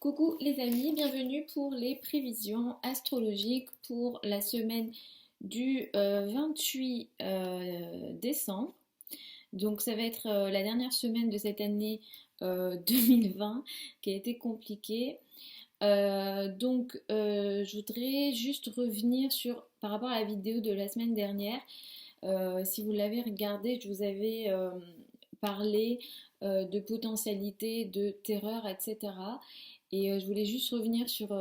Coucou les amis, bienvenue pour les prévisions astrologiques pour la semaine du 28 décembre. Donc ça va être la dernière semaine de cette année 2020 qui a été compliquée. Je voudrais juste revenir par rapport à la vidéo de la semaine dernière. Si vous l'avez regardée, je vous avais parlé de potentialité, de terreur, etc. Et je voulais juste revenir sur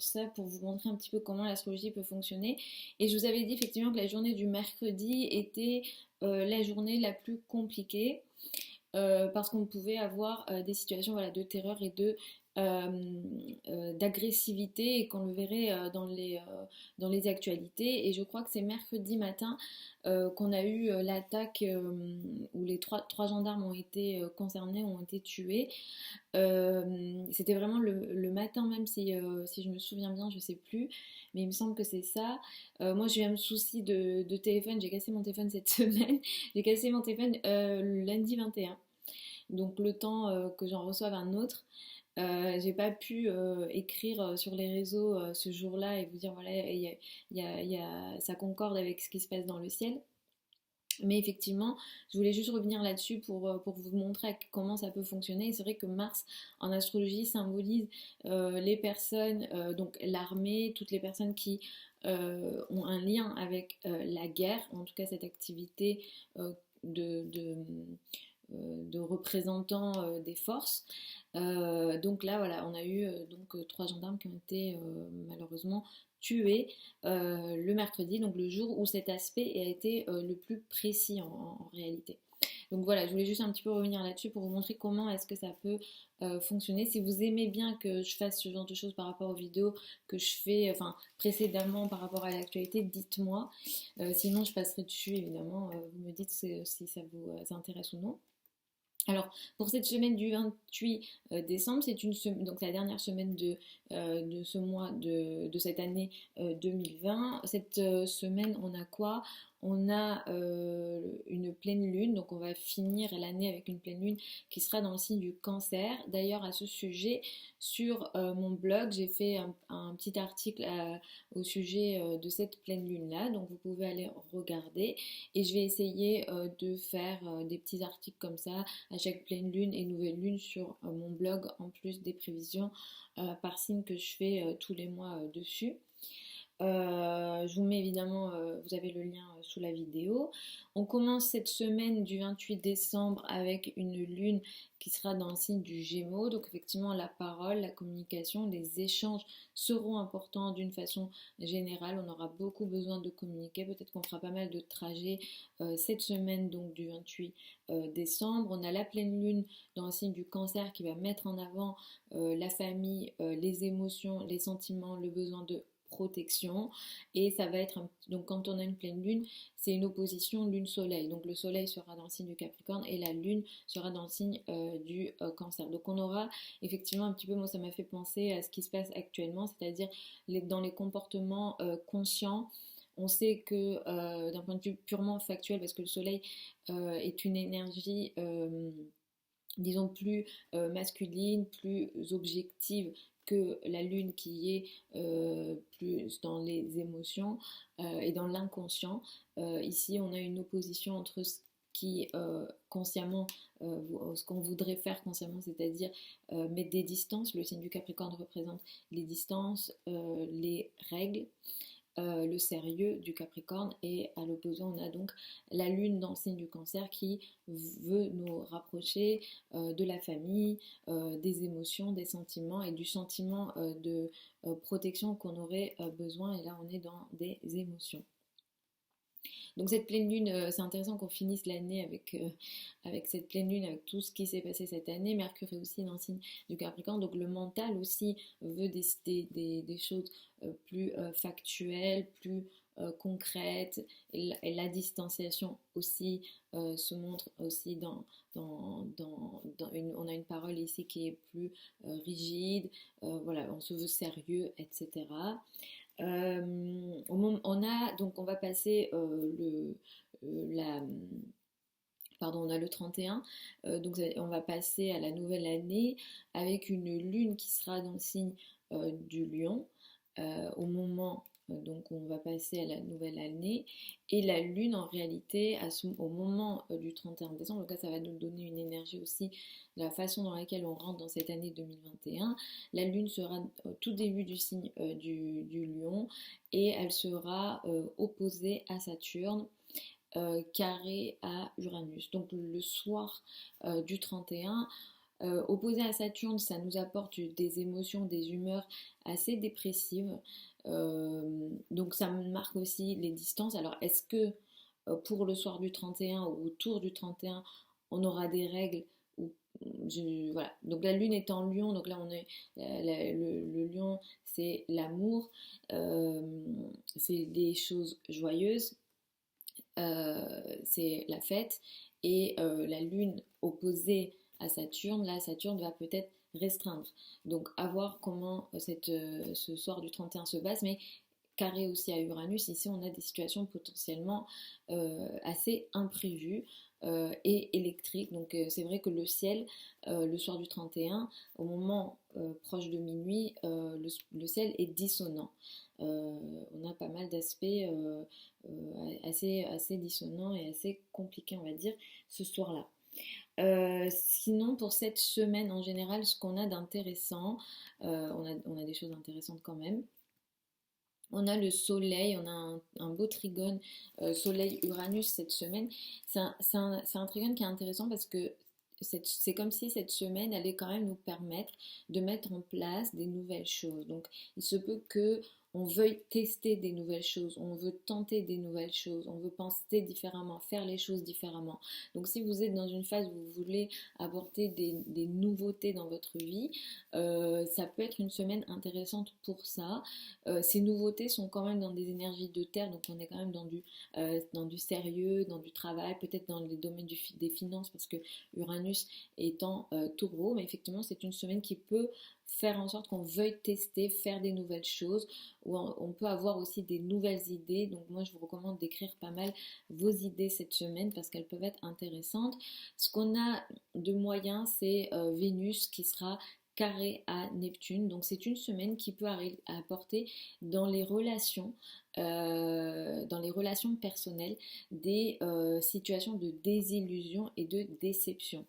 ça pour vous montrer un petit peu comment l'astrologie peut fonctionner. Et je vous avais dit effectivement que la journée du mercredi était la journée la plus compliquée parce qu'on pouvait avoir des situations voilà, de terreur et d'agressivité et qu'on le verrait dans les actualités. Et je crois que c'est mercredi matin qu'on a eu l'attaque où les trois gendarmes ont été concernés, ont été tués. C'était vraiment le matin même si je me souviens bien, je sais plus, mais il me semble que c'est ça. Moi j'ai eu un souci de téléphone, j'ai cassé mon téléphone cette semaine, j'ai cassé mon téléphone le lundi 21. Donc le temps que j'en reçoive un autre, j'ai pas pu écrire sur les réseaux ce jour-là et vous dire voilà, ça concorde avec ce qui se passe dans le ciel. Mais effectivement, je voulais juste revenir là-dessus pour vous montrer comment ça peut fonctionner. Et c'est vrai que Mars en astrologie symbolise les personnes, donc l'armée, toutes les personnes qui ont un lien avec la guerre, en tout cas cette activité euh, de, de, de représentants des forces. Donc là, voilà, on a eu trois gendarmes qui ont été malheureusement tués le mercredi, donc le jour où cet aspect a été le plus précis en réalité. Donc voilà, je voulais juste un petit peu revenir là-dessus pour vous montrer comment est-ce que ça peut fonctionner. Si vous aimez bien que je fasse ce genre de choses par rapport aux vidéos que je fais, enfin précédemment par rapport à l'actualité, dites-moi. Sinon, je passerai dessus évidemment. Vous me dites si ça vous intéresse ou non. Alors, pour cette semaine du 28 décembre, donc la dernière semaine de ce mois de cette année 2020. Cette semaine, on a quoi? On a une pleine lune, donc on va finir l'année avec une pleine lune qui sera dans le signe du cancer. D'ailleurs, à ce sujet, sur mon blog, j'ai fait un petit article au sujet de cette pleine lune-là, donc vous pouvez aller regarder. Et je vais essayer de faire des petits articles comme ça à chaque pleine lune et nouvelle lune sur mon blog, en plus des prévisions par signe que je fais tous les mois dessus. Je vous mets évidemment, vous avez le lien sous la vidéo. On commence cette semaine du 28 décembre avec une lune qui sera dans le signe du Gémeaux. Donc effectivement, la parole, la communication, les échanges seront importants d'une façon générale. On aura beaucoup besoin de communiquer. Peut-être qu'on fera pas mal de trajets cette semaine donc du 28 décembre. On a la pleine lune dans le signe du Cancer qui va mettre en avant la famille, les émotions, les sentiments, le besoin de protection. Et ça va être donc quand on a une pleine lune, c'est une opposition lune-soleil. Donc le soleil sera dans le signe du Capricorne et la lune sera dans le signe du Cancer. Donc on aura effectivement un petit peu, moi ça m'a fait penser à ce qui se passe actuellement, c'est-à-dire dans les comportements conscients. On sait que d'un point de vue purement factuel, parce que le soleil est une énergie disons plus masculine, plus objective que la lune qui est plus dans les émotions et dans l'inconscient. Ici, on a une opposition entre ce qui consciemment, ce qu'on voudrait faire consciemment, c'est-à-dire mettre des distances. Le signe du Capricorne représente les distances, les règles, le sérieux du Capricorne, et à l'opposé on a donc la lune dans le signe du Cancer qui veut nous rapprocher de la famille, des émotions, des sentiments et du sentiment de protection qu'on aurait besoin, et là on est dans des émotions. Donc cette pleine lune, c'est intéressant qu'on finisse l'année avec cette pleine lune, avec tout ce qui s'est passé cette année. Mercure est aussi dans le signe du Capricorne, donc le mental aussi veut décider des choses plus factuelles, plus concrètes. Et la distanciation aussi se montre aussi on a une parole ici qui est plus rigide, voilà, on se veut sérieux, etc. On va passer la Pardon, on a le 31, donc on va passer à la nouvelle année avec une lune qui sera dans le signe du lion au moment donc on va passer à la nouvelle année et la lune en réalité au moment du 31 décembre, donc là ça va nous donner une énergie aussi de la façon dans laquelle on rentre dans cette année 2021. La lune sera au tout début du signe du lion et elle sera opposée à Saturne carré à Uranus. Donc le soir du 31, opposé à Saturne, ça nous apporte des émotions, des humeurs assez dépressives. Donc ça marque aussi les distances. Alors est-ce que pour le soir du 31 ou autour du 31, on aura des règles ou voilà. Donc la lune est en lion, donc là on est le lion, c'est l'amour, c'est des choses joyeuses, c'est la fête, et la lune opposée à Saturne, là Saturne va peut-être restreindre. Donc à voir comment ce soir du 31 se passe, mais carré aussi à Uranus, ici on a des situations potentiellement assez imprévues et électriques. Donc c'est vrai que le ciel, le soir du 31, au moment proche de minuit, le ciel est dissonant. On a pas mal d'aspects assez dissonants et assez compliqués, on va dire, ce soir-là. Sinon, pour cette semaine en général, ce qu'on a d'intéressant, on a des choses intéressantes quand même. On a le soleil, on a un beau trigone soleil-Uranus cette semaine. C'est un trigone qui est intéressant parce que c'est comme si cette semaine allait quand même nous permettre de mettre en place des nouvelles choses. Donc il se peut que on veuille tester des nouvelles choses, on veut tenter des nouvelles choses, on veut penser différemment, faire les choses différemment. Donc si vous êtes dans une phase où vous voulez apporter des nouveautés dans votre vie, ça peut être une semaine intéressante pour ça. Ces nouveautés sont quand même dans des énergies de terre, donc on est quand même dans du sérieux, dans du travail, peut-être dans les domaines des finances, parce que Uranus étant taureau, mais effectivement c'est une semaine qui peut faire en sorte qu'on veuille tester, faire des nouvelles choses, où on peut avoir aussi des nouvelles idées. Donc moi je vous recommande d'écrire pas mal vos idées cette semaine parce qu'elles peuvent être intéressantes. Ce qu'on a de moyen, c'est Vénus qui sera carré à Neptune. Donc c'est une semaine qui peut apporter dans les relations personnelles, des situations de désillusion et de déception.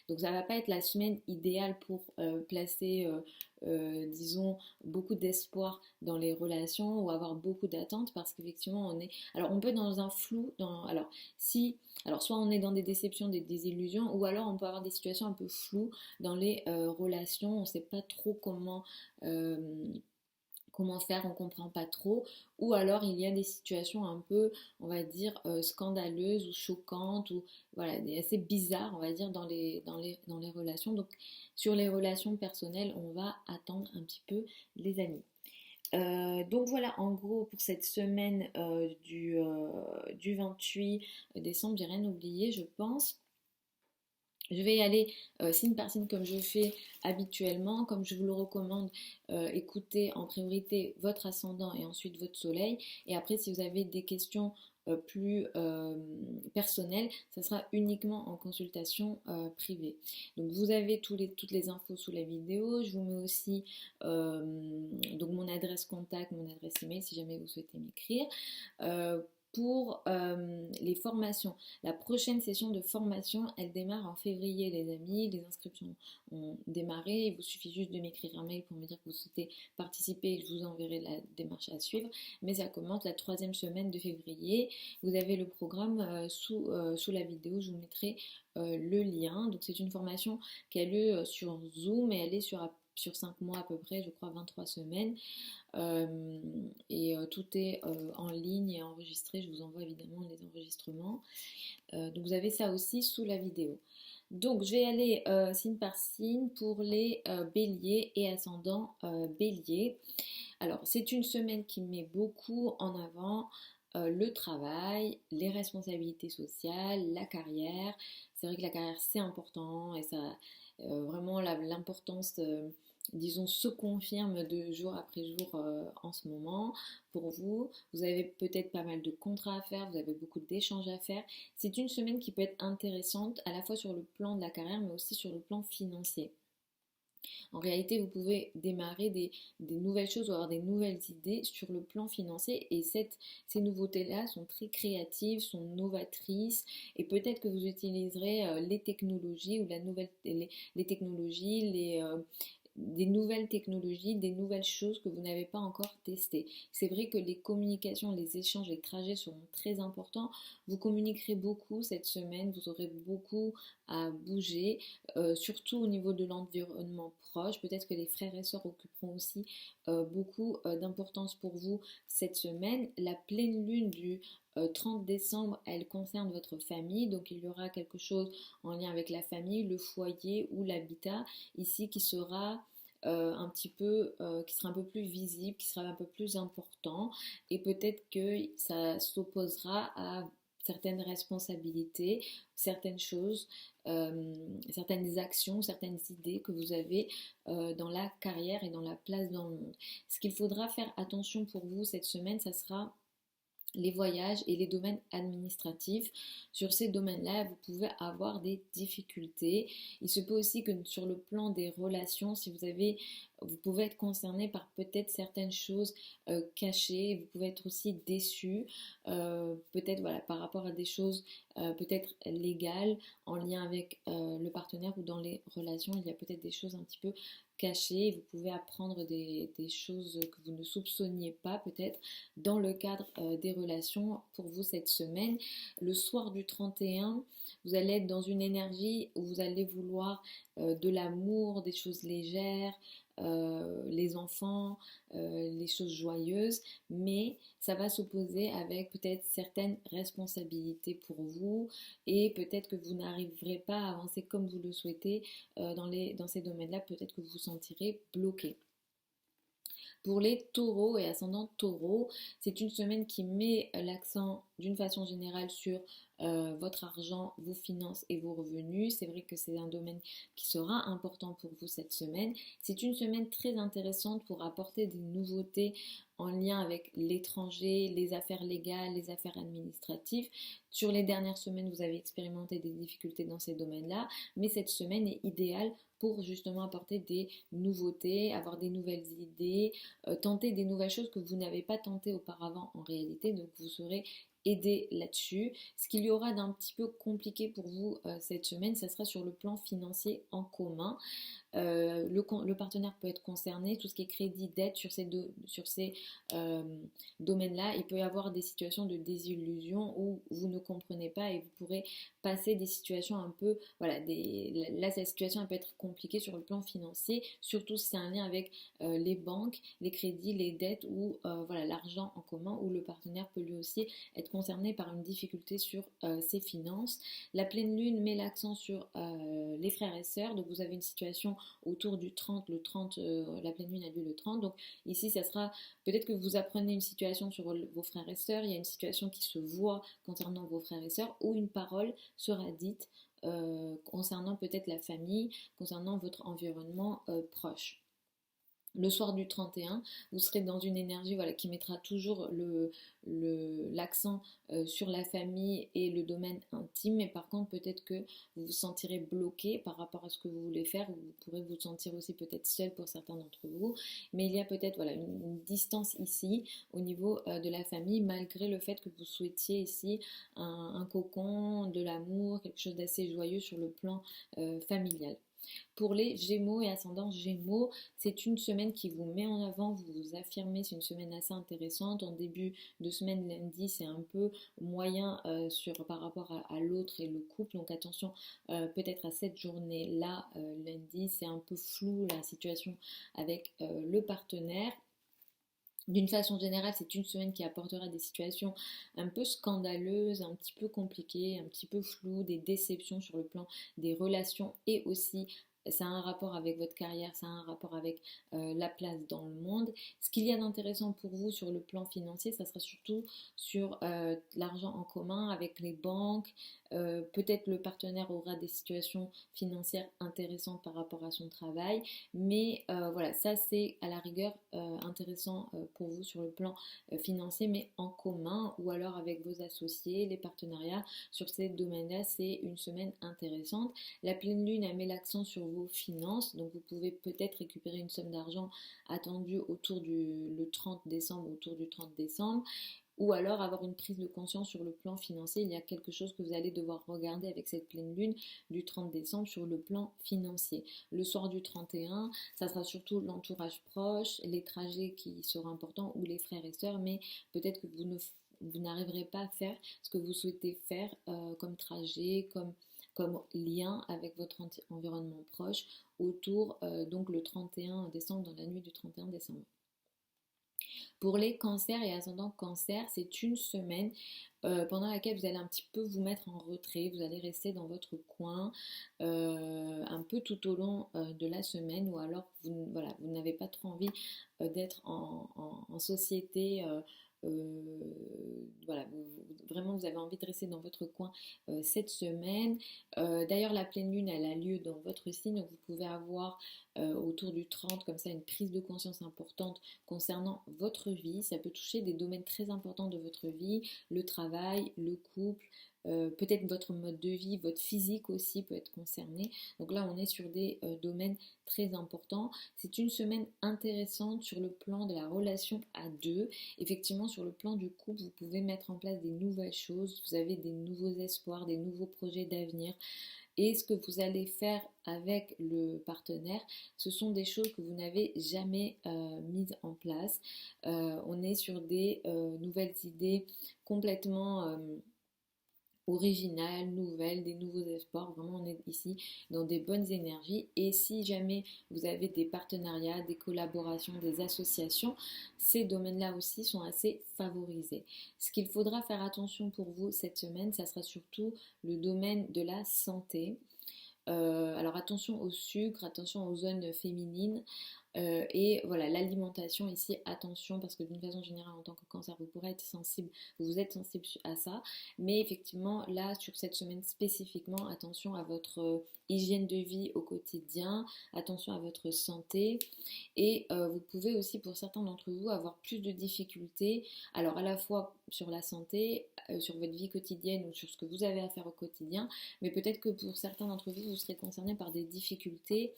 Donc ça va pas être la semaine idéale pour placer, disons, beaucoup d'espoir dans les relations ou avoir beaucoup d'attentes parce qu'effectivement alors on peut être dans un flou, alors soit on est dans des déceptions, des désillusions, ou alors on peut avoir des situations un peu floues dans les relations, on ne sait pas trop euh, comment faire, on comprend pas trop, ou alors il y a des situations un peu, on va dire, scandaleuses ou choquantes, ou voilà, assez bizarres, on va dire, dans les relations. Donc sur les relations personnelles, on va attendre un petit peu les amis. Donc voilà, en gros, pour cette semaine du 28 décembre, j'ai rien oublié, je pense. Je vais y aller signe par signe comme je fais habituellement. Comme je vous le recommande, écoutez en priorité votre ascendant et ensuite votre soleil. Et après, si vous avez des questions plus personnelles, ça sera uniquement en consultation privée. Donc vous avez toutes les infos sous la vidéo. Je vous mets aussi donc mon adresse contact, mon adresse email si jamais vous souhaitez m'écrire. Pour les formations. La prochaine session de formation, elle démarre en février, les amis. Les inscriptions ont démarré. Il vous suffit juste de m'écrire un mail pour me dire que vous souhaitez participer et je vous enverrai la démarche à suivre. Mais ça commence la 3e semaine de février. Vous avez le programme sous la vidéo. Je vous mettrai le lien. Donc c'est une formation qui a lieu sur Zoom et elle est sur 5 mois à peu près, je crois 23 semaines. Tout est en ligne et enregistré. Je vous envoie évidemment les enregistrements. Donc vous avez ça aussi sous la vidéo. Donc je vais aller signe par signe pour les béliers et ascendants béliers. Alors c'est une semaine qui met beaucoup en avant le travail, les responsabilités sociales, la carrière. C'est vrai que la carrière c'est important et ça Vraiment l'importance, disons, se confirme de jour après jour en ce moment pour vous. Vous avez peut-être pas mal de contrats à faire, vous avez beaucoup d'échanges à faire. C'est une semaine qui peut être intéressante à la fois sur le plan de la carrière mais aussi sur le plan financier. En réalité, vous pouvez démarrer des nouvelles choses ou avoir des nouvelles idées sur le plan financier et ces nouveautés-là sont très créatives, sont novatrices et peut-être que vous utiliserez les technologies ou les technologies, des nouvelles technologies, des nouvelles choses que vous n'avez pas encore testées. C'est vrai que les communications, les échanges, les trajets seront très importants. Vous communiquerez beaucoup cette semaine, vous aurez beaucoup à bouger, surtout au niveau de l'environnement proche. Peut-être que les frères et sœurs occuperont aussi beaucoup d'importance pour vous cette semaine. La pleine lune du 30 décembre, elle concerne votre famille, donc il y aura quelque chose en lien avec la famille, le foyer ou l'habitat ici qui sera qui sera un peu plus visible, qui sera un peu plus important et peut-être que ça s'opposera à certaines responsabilités, certaines choses, certaines actions, certaines idées que vous avez dans la carrière et dans la place dans le monde. Ce qu'il faudra faire attention pour vous cette semaine, ça sera les voyages et les domaines administratifs. Sur ces domaines-là, vous pouvez avoir des difficultés. Il se peut aussi que sur le plan des relations, vous pouvez être concerné par peut-être certaines choses cachées. Vous pouvez être aussi déçu, peut-être voilà, par rapport à des choses peut-être légales en lien avec le partenaire ou dans les relations. Il y a peut-être des choses un petit peu cachées. Vous pouvez apprendre des choses que vous ne soupçonniez pas peut-être dans le cadre des relations pour vous cette semaine. Le soir du 31, vous allez être dans une énergie où vous allez vouloir de l'amour, des choses légères, les enfants, les choses joyeuses, mais ça va s'opposer avec peut-être certaines responsabilités pour vous et peut-être que vous n'arriverez pas à avancer comme vous le souhaitez dans ces domaines-là, peut-être que vous vous sentirez bloqué. Pour les taureaux et ascendants taureaux, c'est une semaine qui met l'accent d'une façon générale sur votre argent, vos finances et vos revenus. C'est vrai que c'est un domaine qui sera important pour vous cette semaine. C'est une semaine très intéressante pour apporter des nouveautés en lien avec l'étranger, les affaires légales, les affaires administratives. Sur les dernières semaines, vous avez expérimenté des difficultés dans ces domaines-là, mais cette semaine est idéale pour justement apporter des nouveautés, avoir des nouvelles idées, tenter des nouvelles choses que vous n'avez pas tentées auparavant en réalité, donc vous serez aidé là-dessus. Ce qu'il y aura d'un petit peu compliqué pour vous cette semaine, ça sera sur le plan financier en commun. Le partenaire peut être concerné, tout ce qui est crédit, dette sur ces euh, domaines-là. Il peut y avoir des situations de désillusion où vous ne comprenez pas et vous pourrez passer des situations un peu, voilà, là cette situation elle peut être compliquée sur le plan financier, surtout si c'est un lien avec les banques, les crédits, les dettes ou voilà, l'argent en commun où le partenaire peut lui aussi être concerné par une difficulté sur ses finances. La pleine lune met l'accent sur les frères et sœurs, donc vous avez une situation autour du 30, le 30, la pleine lune a lieu le 30, donc ici ça sera peut-être que vous apprenez une situation sur vos frères et sœurs, il y a une situation qui se voit concernant vos frères et sœurs ou une parole sera dite concernant peut-être la famille, concernant votre environnement proche. Le soir du 31, vous serez dans une énergie voilà, qui mettra toujours l'accent sur la famille et le domaine intime, mais par contre peut-être que vous vous sentirez bloqué par rapport à ce que vous voulez faire, ou vous pourrez vous sentir aussi peut-être seul pour certains d'entre vous, mais il y a peut-être voilà, une distance ici au niveau de la famille, malgré le fait que vous souhaitiez ici un cocon, de l'amour, quelque chose d'assez joyeux sur le plan familial. Pour les Gémeaux et ascendants Gémeaux, c'est une semaine qui vous met en avant, vous vous affirmez, c'est une semaine assez intéressante. En début de semaine, lundi, c'est un peu moyen par rapport à l'autre et le couple. Donc attention peut-être à cette journée-là, lundi, c'est un peu flou la situation avec le partenaire. D'une façon générale, c'est une semaine qui apportera des situations un peu scandaleuses, un petit peu compliquées, un petit peu floues, des déceptions sur le plan des relations et aussi ça a un rapport avec votre carrière, ça a un rapport avec la place dans le monde. Ce qu'il y a d'intéressant pour vous sur le plan financier, ça sera surtout sur l'argent en commun avec les banques, Peut-être le partenaire aura des situations financières intéressantes par rapport à son travail, mais voilà, ça c'est à la rigueur intéressant pour vous sur le plan financier, mais en commun ou alors avec vos associés, les partenariats. Sur ces domaines-là, c'est une semaine intéressante. La pleine lune, elle met l'accent sur vos finances, donc vous pouvez peut-être récupérer une somme d'argent attendue autour le 30 décembre, autour du 30 décembre, ou alors avoir une prise de conscience sur le plan financier. Il y a quelque chose que vous allez devoir regarder avec cette pleine lune du 30 décembre sur le plan financier. Le soir du 31, ça sera surtout l'entourage proche, les trajets qui seront importants ou les frères et sœurs, mais peut-être que vous n'arriverez pas à faire ce que vous souhaitez faire comme trajet, comme lien avec votre environnement proche autour donc le 31 décembre, dans la nuit du 31 décembre. Pour les cancers et ascendants cancer, c'est une semaine pendant laquelle vous allez un petit peu vous mettre en retrait, vous allez rester dans votre coin un peu tout au long de la semaine, ou alors voilà, vous n'avez pas trop envie d'être en société. Voilà, vraiment vous avez envie de rester dans votre coin cette semaine. D'ailleurs, la pleine lune, elle a lieu dans votre signe, donc vous pouvez avoir autour du 30 comme ça une prise de conscience importante concernant votre vie. Ça peut toucher des domaines très importants de votre vie, le travail, le couple, peut-être votre mode de vie, votre physique aussi peut être concerné. Donc là, on est sur des domaines très importants. C'est une semaine intéressante sur le plan de la relation à deux. Effectivement, sur le plan du couple, vous pouvez mettre en place des nouvelles choses. Vous avez des nouveaux espoirs, des nouveaux projets d'avenir. Et ce que vous allez faire avec le partenaire, ce sont des choses que vous n'avez jamais mises en place. On est sur des nouvelles idées complètement originales, nouvelles, des nouveaux espoirs. Vraiment, on est ici dans des bonnes énergies. Et si jamais vous avez des partenariats, des collaborations, des associations, ces domaines-là aussi sont assez favorisés. Ce qu'il faudra faire attention pour vous cette semaine, ça sera surtout le domaine de la santé. Alors attention au sucre, attention aux zones féminines. Et voilà, l'alimentation ici, attention, parce que d'une façon générale, en tant que cancer, vous pourrez être sensible, vous êtes sensible à ça, mais effectivement, là, sur cette semaine spécifiquement, attention à votre hygiène de vie au quotidien, attention à votre santé, et vous pouvez aussi, pour certains d'entre vous, avoir plus de difficultés, alors à la fois sur la santé, sur votre vie quotidienne ou sur ce que vous avez à faire au quotidien, mais peut-être que pour certains d'entre vous, vous serez concernés par des difficultés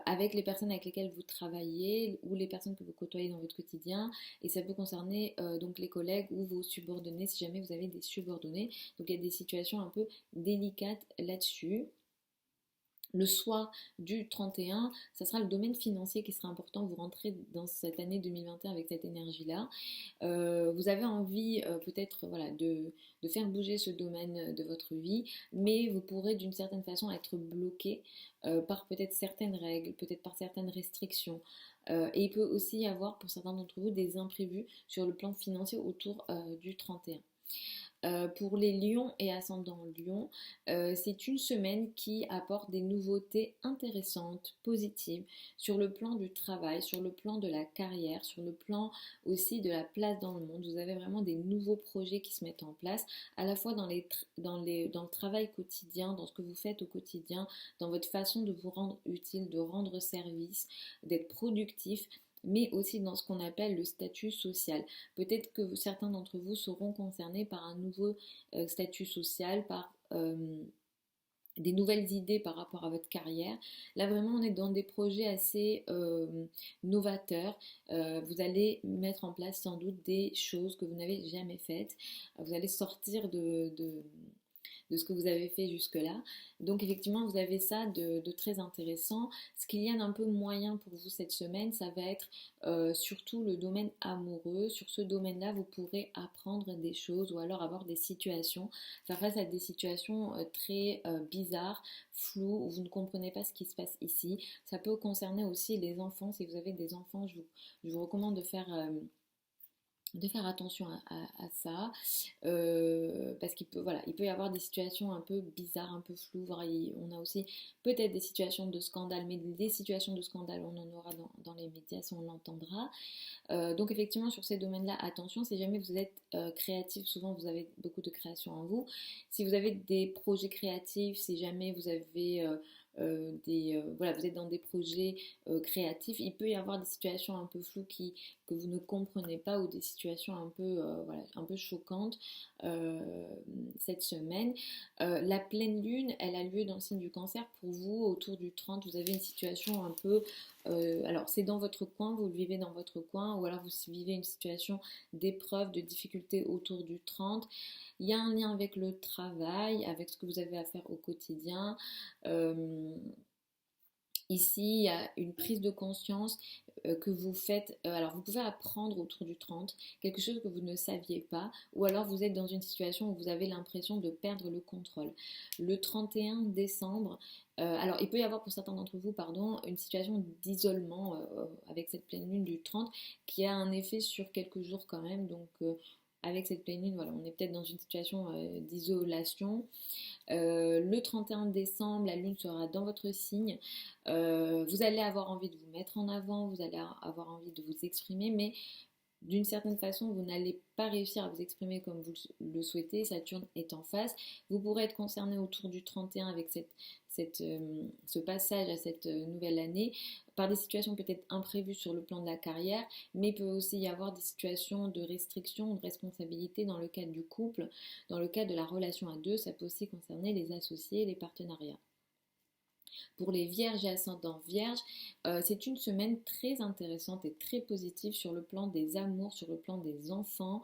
avec les personnes avec lesquelles vous travaillez ou les personnes que vous côtoyez dans votre quotidien, et ça peut concerner donc les collègues ou vos subordonnés si jamais vous avez des subordonnés. Donc il y a des situations un peu délicates là-dessus. Le soir du 31, ça sera le domaine financier qui sera important. Vous rentrez dans cette année 2021 avec cette énergie-là. Vous avez envie peut-être voilà, de faire bouger ce domaine de votre vie, mais vous pourrez d'une certaine façon être bloqué par peut-être certaines règles, peut-être par certaines restrictions. Et il peut aussi y avoir pour certains d'entre vous des imprévus sur le plan financier autour du 31. Pour les lions et ascendants lions, c'est une semaine qui apporte des nouveautés intéressantes, positives, sur le plan du travail, sur le plan de la carrière, sur le plan aussi de la place dans le monde. Vous avez vraiment des nouveaux projets qui se mettent en place, à la fois dans le travail quotidien, dans ce que vous faites au quotidien, dans votre façon de vous rendre utile, de rendre service, d'être productif, mais aussi dans ce qu'on appelle le statut social. Peut-être que certains d'entre vous seront concernés par un nouveau statut social, par des nouvelles idées par rapport à votre carrière. Là vraiment on est dans des projets assez novateurs. Vous allez mettre en place sans doute des choses que vous n'avez jamais faites. Vous allez sortir de ce que vous avez fait jusque-là. Donc effectivement, vous avez ça de très intéressant. Ce qu'il y a d'un peu moyen pour vous cette semaine, ça va être surtout le domaine amoureux. Sur ce domaine-là, vous pourrez apprendre des choses ou alors avoir des situations, faire face à des situations très bizarres, floues, où vous ne comprenez pas ce qui se passe ici. Ça peut concerner aussi les enfants. Si vous avez des enfants, je vous recommande de faire de faire attention à ça, parce qu'il peut, voilà, il peut y avoir des situations un peu bizarres, un peu floues, voire on a aussi peut-être des situations de scandale, mais des situations de scandale, on en aura dans les médias, si on l'entendra. Donc effectivement, sur ces domaines-là, attention, si jamais vous êtes créatif, souvent vous avez beaucoup de création en vous. Si vous avez des projets créatifs, si jamais vous avez voilà, vous êtes dans des projets créatifs, il peut y avoir des situations un peu floues que vous ne comprenez pas ou des situations un peu, voilà, un peu choquantes euh, cette semaine. La pleine lune, elle a lieu dans le signe du cancer. Pour vous, autour du 30, vous avez une situation un peu alors, c'est dans votre coin, vous le vivez dans votre coin, ou alors vous vivez une situation d'épreuve, de difficulté autour du 30. Il y a un lien avec le travail, avec ce que vous avez à faire au quotidien. Euh, Ici, il y a une prise de conscience que vous faites. Alors, vous pouvez apprendre autour du 30 quelque chose que vous ne saviez pas, ou alors vous êtes dans une situation où vous avez l'impression de perdre le contrôle. Le 31 décembre, alors il peut y avoir pour certains d'entre vous, pardon, une situation d'isolement avec cette pleine lune du 30 qui a un effet sur quelques jours quand même. Donc, avec cette pleine lune, voilà, on est peut-être dans une situation d'isolation. Le 31 décembre, la lune sera dans votre signe. Vous allez avoir envie de vous mettre en avant, vous allez avoir envie de vous exprimer, mais d'une certaine façon, vous n'allez pas réussir à vous exprimer comme vous le souhaitez. Saturne est en face. Vous pourrez être concerné autour du 31 avec ce passage à cette nouvelle année par des situations peut-être imprévues sur le plan de la carrière, mais il peut aussi y avoir des situations de restriction, de responsabilité dans le cadre du couple, dans le cadre de la relation à deux. Ça peut aussi concerner les associés et les partenariats. Pour les vierges et ascendants vierges, c'est une semaine très intéressante et très positive sur le plan des amours, sur le plan des enfants.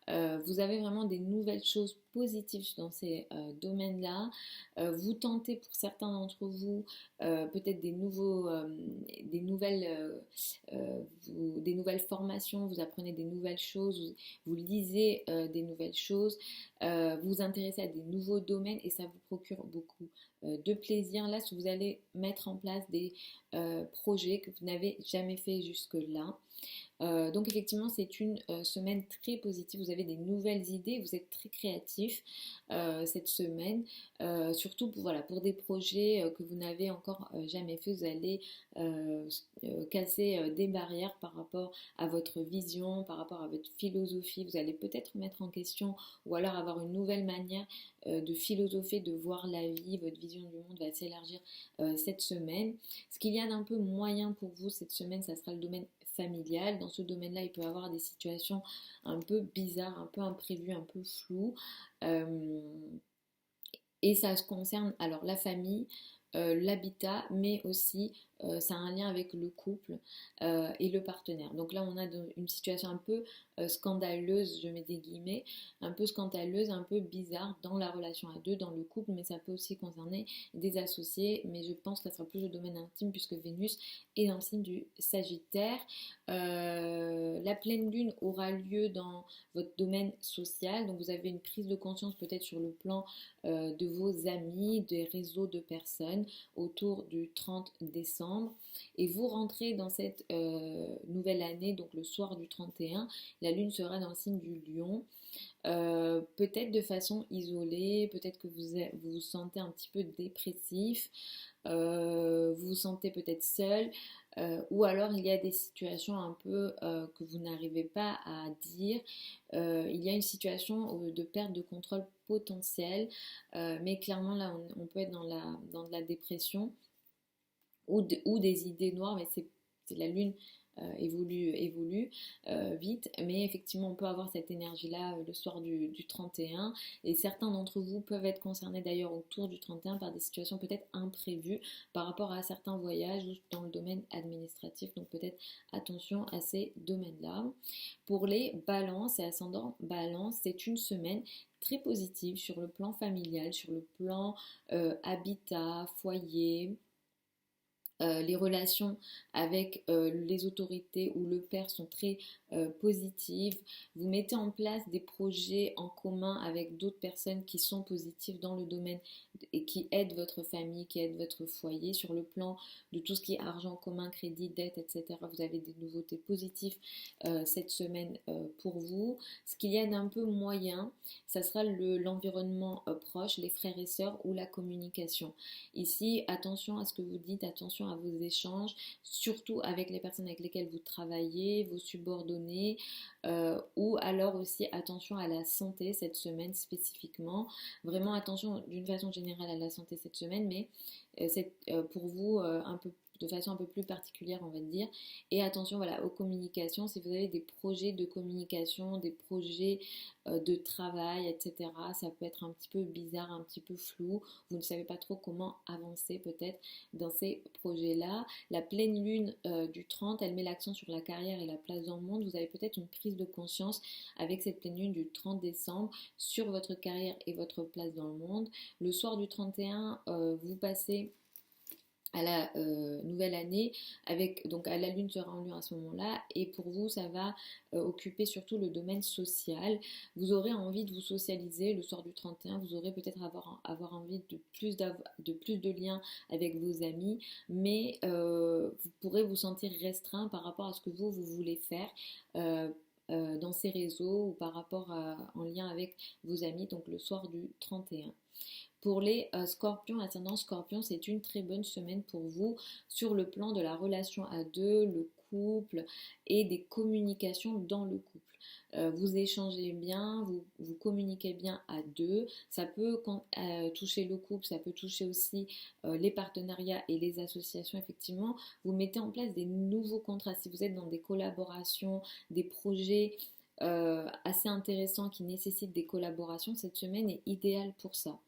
Vous avez vraiment des nouvelles choses positives dans ces domaines-là. Vous tentez pour certains d'entre vous peut-être des nouvelles formations, vous apprenez des nouvelles choses, vous lisez des nouvelles choses, vous vous intéressez à des nouveaux domaines et ça vous procure beaucoup de plaisir. Là, si vous allez mettre en place des projets que vous n'avez jamais fait jusque-là. Donc effectivement, c'est une semaine très positive. Vous avez des nouvelles idées, vous êtes très créatif cette semaine. Surtout voilà, pour des projets que vous n'avez encore jamais fait, vous allez casser des barrières par rapport à votre vision, par rapport à votre philosophie. Vous allez peut-être mettre en question ou alors avoir une nouvelle manière de philosopher, de voir la vie. Votre vision du monde va s'élargir cette semaine. Ce qu'il y a d'un peu moyen pour vous cette semaine, ça sera le domaine familial. Dans ce domaine-là, il peut y avoir des situations un peu bizarres, un peu imprévues, un peu floues. Euh, et ça se concerne alors la famille, l'habitat, mais aussi ça a un lien avec le couple et le partenaire. Donc là, on a une situation un peu scandaleuse, je mets des guillemets, un peu scandaleuse, un peu bizarre dans la relation à deux, dans le couple, mais ça peut aussi concerner des associés, mais je pense que ça sera plus le domaine intime puisque Vénus est dans le signe du Sagittaire. La pleine lune aura lieu dans votre domaine social, donc vous avez une prise de conscience peut-être sur le plan de vos amis, des réseaux de personnes autour du 30 décembre. Et vous rentrez dans cette nouvelle année, donc le soir du 31, la lune sera dans le signe du lion. Peut-être de façon isolée, peut-être que vous vous sentez un petit peu dépressif, vous vous sentez peut-être seul, ou alors il y a des situations un peu que vous n'arrivez pas à dire. Il y a une situation de perte de contrôle potentielle, mais clairement là on peut être dans de la dépression ou des idées noires, mais c'est la lune évolue vite, mais effectivement on peut avoir cette énergie-là le soir du 31 et certains d'entre vous peuvent être concernés d'ailleurs autour du 31 par des situations peut-être imprévues par rapport à certains voyages ou dans le domaine administratif, donc peut-être attention à ces domaines-là. Pour les balances et ascendants balance, c'est une semaine très positive sur le plan familial, sur le plan habitat, foyer, Les relations avec les autorités ou le père sont très positives. Vous mettez en place des projets en commun avec d'autres personnes qui sont positives dans le domaine et qui aident votre famille, qui aident votre foyer. Sur le plan de tout ce qui est argent commun, crédit, dette, etc., vous avez des nouveautés positives cette semaine pour vous. Ce qu'il y a d'un peu moyen, ça sera l'environnement proche, les frères et sœurs ou la communication. Ici, attention à ce que vous dites, attention à vos échanges, surtout avec les personnes avec lesquelles vous travaillez, vos subordonnés, ou alors aussi attention à la santé cette semaine spécifiquement. Vraiment attention d'une façon générale à la santé cette semaine, mais c'est pour vous un peu de façon un peu plus particulière, on va dire. Et attention, voilà, aux communications, si vous avez des projets de communication, des projets de travail, etc., ça peut être un petit peu bizarre, un petit peu flou. Vous ne savez pas trop comment avancer peut-être dans ces projets-là. La pleine lune du 30, elle met l'accent sur la carrière et la place dans le monde. Vous avez peut-être une prise de conscience avec cette pleine lune du 30 décembre sur votre carrière et votre place dans le monde. Le soir du 31, vous passez à la nouvelle année avec donc la lune sera en lion à ce moment-là et pour vous ça va occuper surtout le domaine social. Vous aurez envie de vous socialiser le soir du 31, vous aurez peut-être avoir envie de plus de liens avec vos amis, mais vous pourrez vous sentir restreint par rapport à ce que vous voulez faire euh, dans ces réseaux ou par rapport en lien avec vos amis, donc le soir du 31. Pour les scorpions, ascendant scorpion, c'est une très bonne semaine pour vous sur le plan de la relation à deux, le couple et des communications dans le couple. Vous échangez bien, vous communiquez bien à deux. Ça peut toucher le couple, ça peut toucher aussi les partenariats et les associations. Effectivement, vous mettez en place des nouveaux contrats. Si vous êtes dans des collaborations, des projets assez intéressants qui nécessitent des collaborations, cette semaine est idéale pour ça.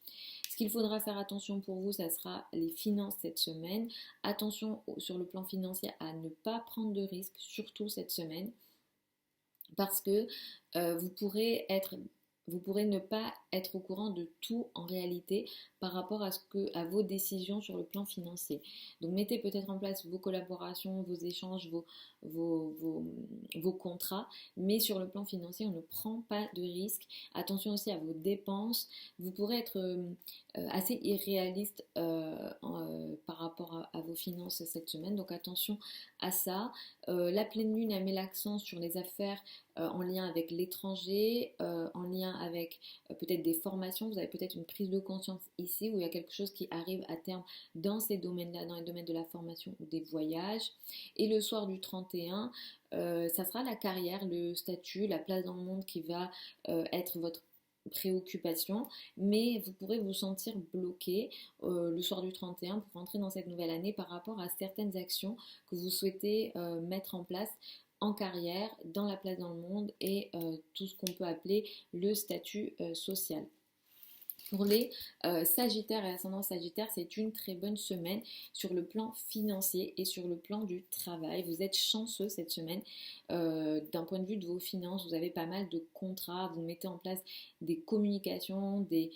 Ce qu'il faudra faire attention pour vous, ça sera les finances cette semaine. Attention sur le plan financier à ne pas prendre de risques, surtout cette semaine, parce que vous pourrez ne pas être au courant de tout en réalité par rapport à vos décisions sur le plan financier. Donc mettez peut-être en place vos collaborations, vos échanges, vos, vos, vos contrats, mais sur le plan financier, on ne prend pas de risques. Attention aussi à vos dépenses. Vous pourrez être assez irréaliste par rapport à vos finances cette semaine, donc attention à ça. La pleine lune a mis l'accent sur les affaires en lien avec l'étranger, en lien avec peut-être des formations. Vous avez peut-être une prise de conscience ici où il y a quelque chose qui arrive à terme dans ces domaines-là, dans les domaines de la formation ou des voyages. Et le soir du 31, ça sera la carrière, le statut, la place dans le monde qui va être votre préoccupation, mais vous pourrez vous sentir bloqué le soir du 31 pour rentrer dans cette nouvelle année par rapport à certaines actions que vous souhaitez mettre en place en carrière, dans la place dans le monde et tout ce qu'on peut appeler le statut social. Pour les Sagittaires et ascendants Sagittaires, c'est une très bonne semaine sur le plan financier et sur le plan du travail. Vous êtes chanceux cette semaine d'un point de vue de vos finances. Vous avez pas mal de contrats, vous mettez en place des communications, des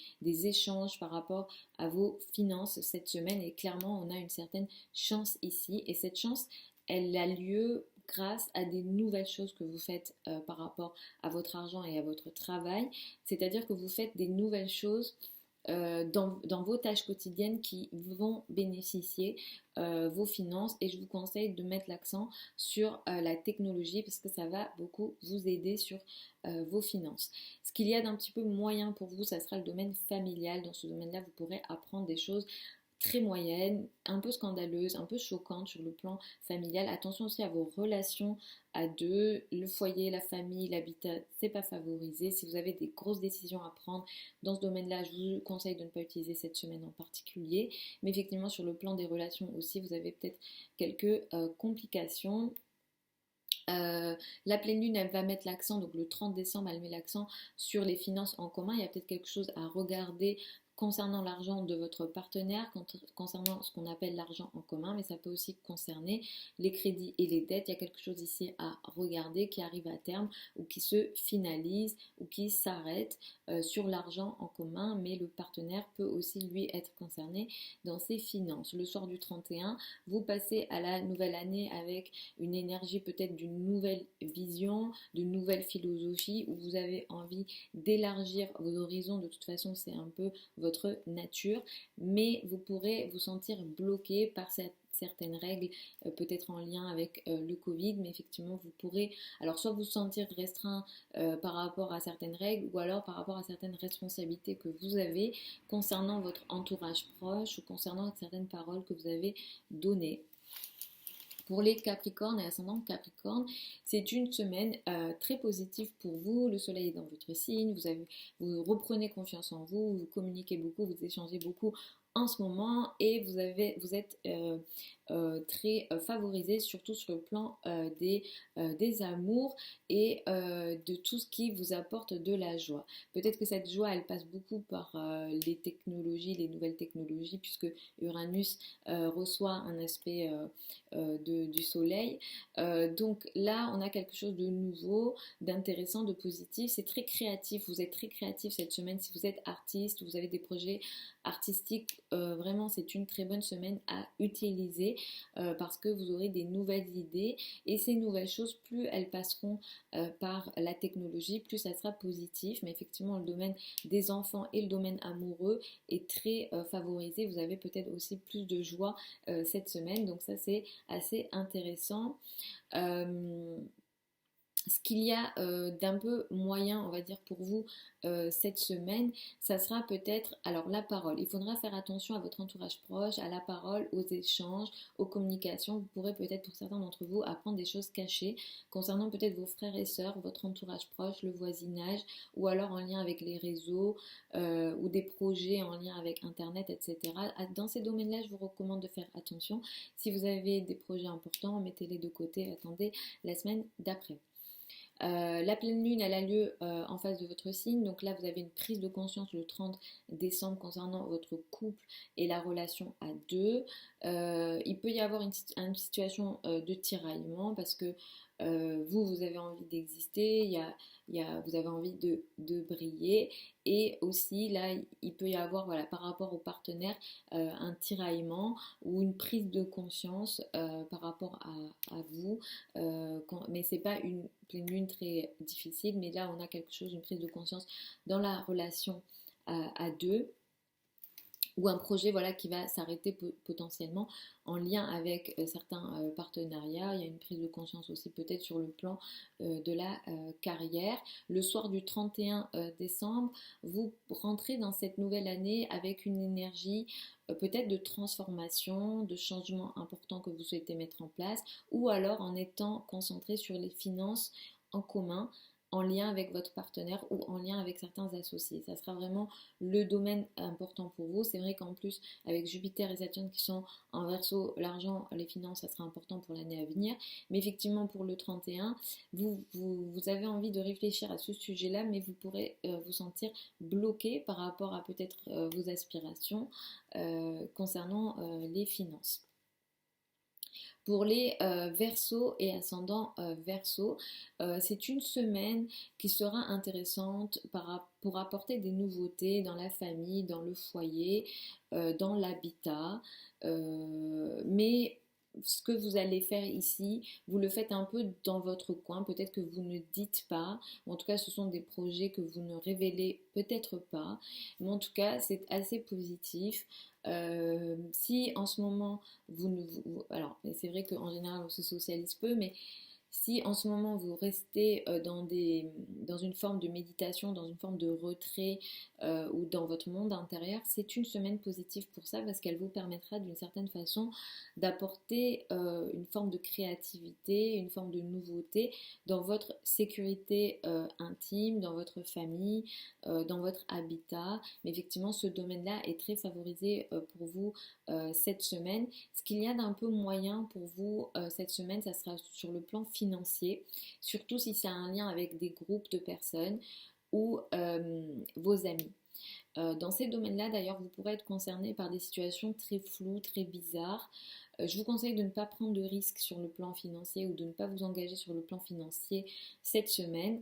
échanges par rapport à vos finances cette semaine et clairement on a une certaine chance ici et cette chance elle a lieu grâce à des nouvelles choses que vous faites par rapport à votre argent et à votre travail. C'est-à-dire que vous faites des nouvelles choses dans vos tâches quotidiennes qui vont bénéficier vos finances et je vous conseille de mettre l'accent sur la technologie parce que ça va beaucoup vous aider sur vos finances. Ce qu'il y a d'un petit peu moyen pour vous, ça sera le domaine familial. Dans ce domaine-là, vous pourrez apprendre des choses très moyenne, un peu scandaleuse, un peu choquante sur le plan familial. Attention aussi à vos relations à deux, le foyer, la famille, l'habitat, c'est pas favorisé. Si vous avez des grosses décisions à prendre dans ce domaine-là, je vous conseille de ne pas utiliser cette semaine en particulier. Mais effectivement, sur le plan des relations aussi, vous avez peut-être quelques complications. La pleine lune, elle va mettre l'accent, donc le 30 décembre, elle met l'accent sur les finances en commun. Il y a peut-être quelque chose à regarder concernant l'argent de votre partenaire, concernant ce qu'on appelle l'argent en commun, mais ça peut aussi concerner les crédits et les dettes. Il y a quelque chose ici à regarder qui arrive à terme ou qui se finalise ou qui s'arrête sur l'argent en commun, mais le partenaire peut aussi lui être concerné dans ses finances. Le soir du 31, vous passez à la nouvelle année avec une énergie peut-être d'une nouvelle vision, d'une nouvelle philosophie où vous avez envie d'élargir vos horizons. De toute façon, c'est un peu votre nature, mais vous pourrez vous sentir bloqué par certaines règles, peut-être en lien avec le Covid, mais effectivement vous pourrez alors soit vous sentir restreint par rapport à certaines règles ou alors par rapport à certaines responsabilités que vous avez concernant votre entourage proche ou concernant certaines paroles que vous avez données. Pour les Capricornes et ascendant Capricorne, c'est une semaine très positive pour vous. Le soleil est dans votre signe, vous reprenez confiance en vous, vous communiquez beaucoup, vous échangez beaucoup en ce moment et vous êtes très favorisé, surtout sur le plan des amours et de tout ce qui vous apporte de la joie. Peut-être que cette joie, elle passe beaucoup par les technologies, les nouvelles technologies, puisque Uranus reçoit un aspect du soleil. Donc là, on a quelque chose de nouveau, d'intéressant, de positif. C'est très créatif, vous êtes très créatif cette semaine. Si vous êtes artiste, vous avez des projets artistiques, vraiment c'est une très bonne semaine à utiliser parce que vous aurez des nouvelles idées et ces nouvelles choses, plus elles passeront par la technologie, plus ça sera positif. Mais effectivement, le domaine des enfants et le domaine amoureux est très favorisé. Vous avez peut-être aussi plus de joie cette semaine, donc ça c'est assez intéressant. Ce qu'il y a d'un peu moyen, on va dire, pour vous cette semaine, ça sera peut-être, alors la parole. Il faudra faire attention à votre entourage proche, à la parole, aux échanges, aux communications. Vous pourrez peut-être, pour certains d'entre vous, apprendre des choses cachées concernant peut-être vos frères et sœurs, votre entourage proche, le voisinage, ou alors en lien avec les réseaux ou des projets en lien avec Internet, etc. Dans ces domaines-là, je vous recommande de faire attention. Si vous avez des projets importants, mettez-les de côté, attendez la semaine d'après. La pleine lune, elle a lieu en face de votre signe, donc là vous avez une prise de conscience le 30 décembre concernant votre couple et la relation à deux. Il peut y avoir une situation de tiraillement parce que vous avez envie d'exister, vous avez envie de briller et aussi là il peut y avoir voilà, par rapport au partenaire un tiraillement ou une prise de conscience par rapport à vous, mais c'est pas une pleine lune très difficile, mais là on a quelque chose, une prise de conscience dans la relation à deux ou un projet voilà, qui va s'arrêter potentiellement en lien avec certains partenariats. Il y a une prise de conscience aussi peut-être sur le plan de la carrière. Le soir du 31 décembre, vous rentrez dans cette nouvelle année avec une énergie peut-être de transformation, de changement important que vous souhaitez mettre en place, ou alors en étant concentré sur les finances en commun, en lien avec votre partenaire ou en lien avec certains associés. Ça sera vraiment le domaine important pour vous. C'est vrai qu'en plus, avec Jupiter et Saturne qui sont en Verseau, l'argent, les finances, ça sera important pour l'année à venir. Mais effectivement, pour le 31, vous avez envie de réfléchir à ce sujet-là, mais vous pourrez vous sentir bloqué par rapport à peut-être vos aspirations concernant les finances. Pour les Verseaux et ascendants Verseaux, c'est une semaine qui sera intéressante pour apporter des nouveautés dans la famille, dans le foyer, dans l'habitat. Mais ce que vous allez faire ici, vous le faites un peu dans votre coin, peut-être que vous ne dites pas, en tout cas ce sont des projets que vous ne révélez peut-être pas, mais en tout cas c'est assez positif. Si en ce moment alors c'est vrai qu'en général on se socialise peu, mais si en ce moment vous restez dans une forme de méditation, dans une forme de retrait ou dans votre monde intérieur, c'est une semaine positive pour ça parce qu'elle vous permettra d'une certaine façon d'apporter une forme de créativité, une forme de nouveauté dans votre sécurité intime, dans votre famille, dans votre habitat. Mais effectivement, ce domaine-là est très favorisé pour vous cette semaine. Ce qu'il y a d'un peu moyen pour vous cette semaine, ça sera sur le plan financier, surtout si ça a un lien avec des groupes de personnes ou vos amis. Dans ces domaines-là, d'ailleurs, vous pourrez être concerné par des situations très floues, très bizarres. Je vous conseille de ne pas prendre de risques sur le plan financier ou de ne pas vous engager sur le plan financier cette semaine.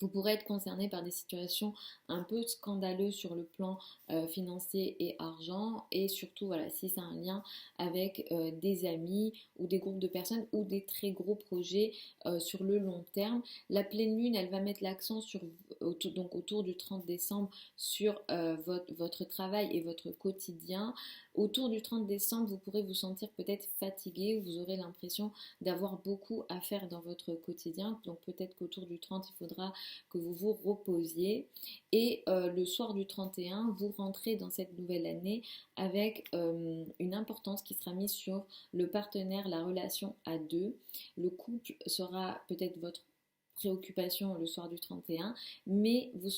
Vous pourrez être concerné par des situations un peu scandaleuses sur le plan financier et argent, et surtout voilà, si c'est un lien avec des amis ou des groupes de personnes ou des très gros projets sur le long terme. La pleine lune, elle va mettre l'accent sur donc autour du 30 décembre sur votre travail et votre quotidien. Autour du 30 décembre, vous pourrez vous sentir peut-être fatigué, vous aurez l'impression d'avoir beaucoup à faire dans votre quotidien. Donc peut-être qu'autour du 30, il faudra que vous vous reposiez. Et le soir du 31, vous rentrez dans cette nouvelle année avec une importance qui sera mise sur le partenaire, la relation à deux. Le couple sera peut-être votre préoccupation le soir du 31, mais vous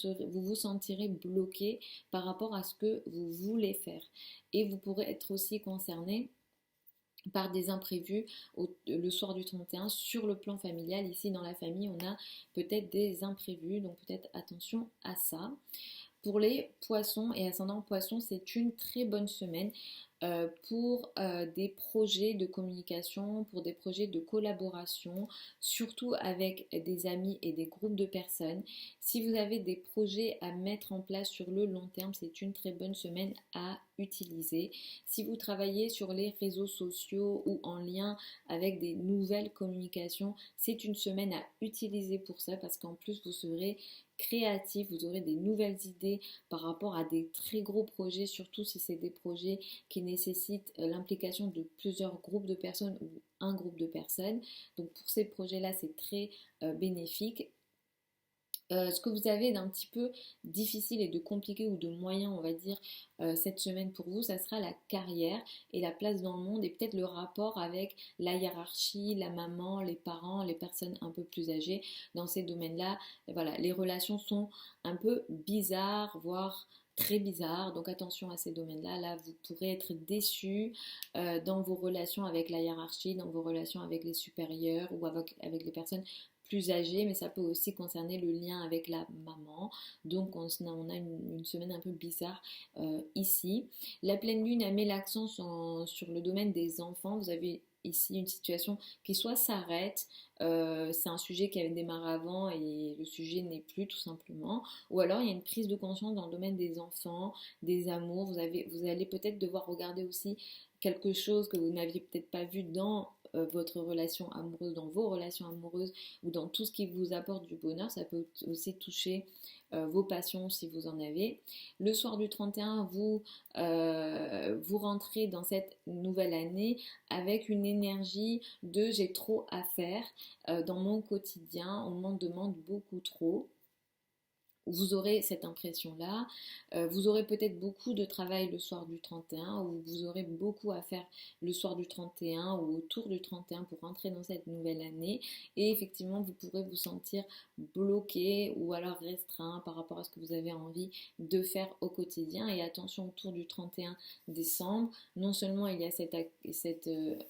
vous sentirez bloqué par rapport à ce que vous voulez faire. Et vous pourrez être aussi concerné par des imprévus le soir du 31 sur le plan familial. Ici dans la famille, on a peut-être des imprévus, donc peut-être attention à ça. Pour les poissons et ascendant poissons, c'est une très bonne semaine pour des projets de communication, pour des projets de collaboration, surtout avec des amis et des groupes de personnes. Si vous avez des projets à mettre en place sur le long terme, c'est une très bonne semaine à utiliser. Si vous travaillez sur les réseaux sociaux ou en lien avec des nouvelles communications, c'est une semaine à utiliser pour ça, parce qu'en plus vous serez créatif, vous aurez des nouvelles idées par rapport à des très gros projets, surtout si c'est des projets qui nécessitent l'implication de plusieurs groupes de personnes ou un groupe de personnes. Donc pour ces projets-là, c'est très bénéfique. Ce que vous avez d'un petit peu difficile et de compliqué ou de moyen, on va dire, cette semaine pour vous, ça sera la carrière et la place dans le monde, et peut-être le rapport avec la hiérarchie, la maman, les parents, les personnes un peu plus âgées. Dans ces domaines-là, voilà, les relations sont un peu bizarres, voire très bizarres. Donc attention à ces domaines-là. Là, vous pourrez être déçu dans vos relations avec la hiérarchie, dans vos relations avec les supérieurs ou avec les personnes plus âgé, mais ça peut aussi concerner le lien avec la maman. Donc on a une semaine un peu bizarre ici. La pleine lune a mis l'accent sur le domaine des enfants. Vous avez ici une situation qui soit s'arrête, c'est un sujet qui avait démarré avant et le sujet n'est plus tout simplement, ou alors il y a une prise de conscience dans le domaine des enfants, des amours. Vous allez peut-être devoir regarder aussi quelque chose que vous n'aviez peut-être pas vu dans votre relation amoureuse, dans vos relations amoureuses ou dans tout ce qui vous apporte du bonheur. Ça peut aussi toucher vos passions si vous en avez. Le soir du 31, vous rentrez dans cette nouvelle année avec une énergie de j'ai trop à faire dans mon quotidien, on m'en demande beaucoup trop. Vous aurez cette impression-là. Vous aurez peut-être beaucoup de travail le soir du 31, ou vous aurez beaucoup à faire le soir du 31 ou autour du 31 pour rentrer dans cette nouvelle année. Et effectivement, vous pourrez vous sentir bloqué ou alors restreint par rapport à ce que vous avez envie de faire au quotidien. Et attention, autour du 31 décembre, non seulement il y a cette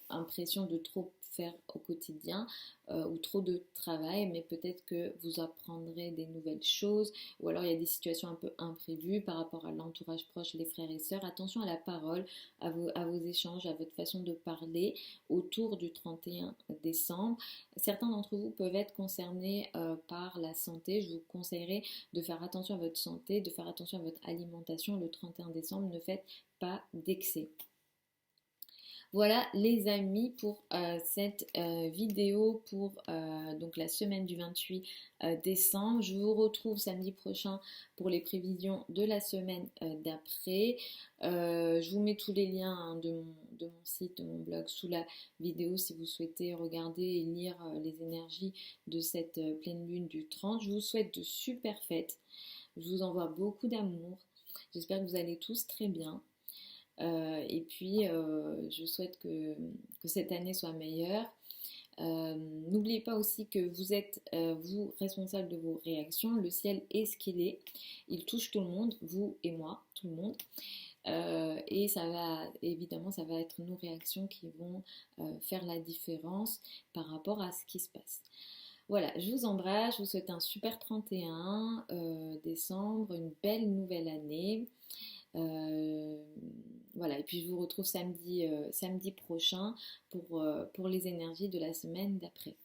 impression de trop faire au quotidien ou trop de travail, mais peut-être que vous apprendrez des nouvelles choses, ou alors il y a des situations un peu imprévues par rapport à l'entourage proche, les frères et sœurs. Attention à la parole, à vos échanges, à votre façon de parler autour du 31 décembre. Certains d'entre vous peuvent être concernés par la santé. Je vous conseillerais de faire attention à votre santé, de faire attention à votre alimentation le 31 décembre. Ne faites pas d'excès. Voilà les amis pour cette vidéo pour donc la semaine du 28 décembre. Je vous retrouve samedi prochain pour les prévisions de la semaine d'après. Je vous mets tous les liens hein, de mon site, de mon blog sous la vidéo si vous souhaitez regarder et lire les énergies de cette pleine lune du 30. Je vous souhaite de super fêtes. Je vous envoie beaucoup d'amour. J'espère que vous allez tous très bien. Et puis, je souhaite que cette année soit meilleure. N'oubliez pas aussi que vous êtes, vous, responsable de vos réactions. Le ciel est ce qu'il est. Il touche tout le monde, vous et moi, tout le monde. Et ça va, évidemment, ça va être nos réactions qui vont faire la différence par rapport à ce qui se passe. Voilà, je vous embrasse, je vous souhaite un super 31 décembre, une belle nouvelle année. Euh, voilà, et puis je vous retrouve samedi prochain pour les énergies de la semaine d'après.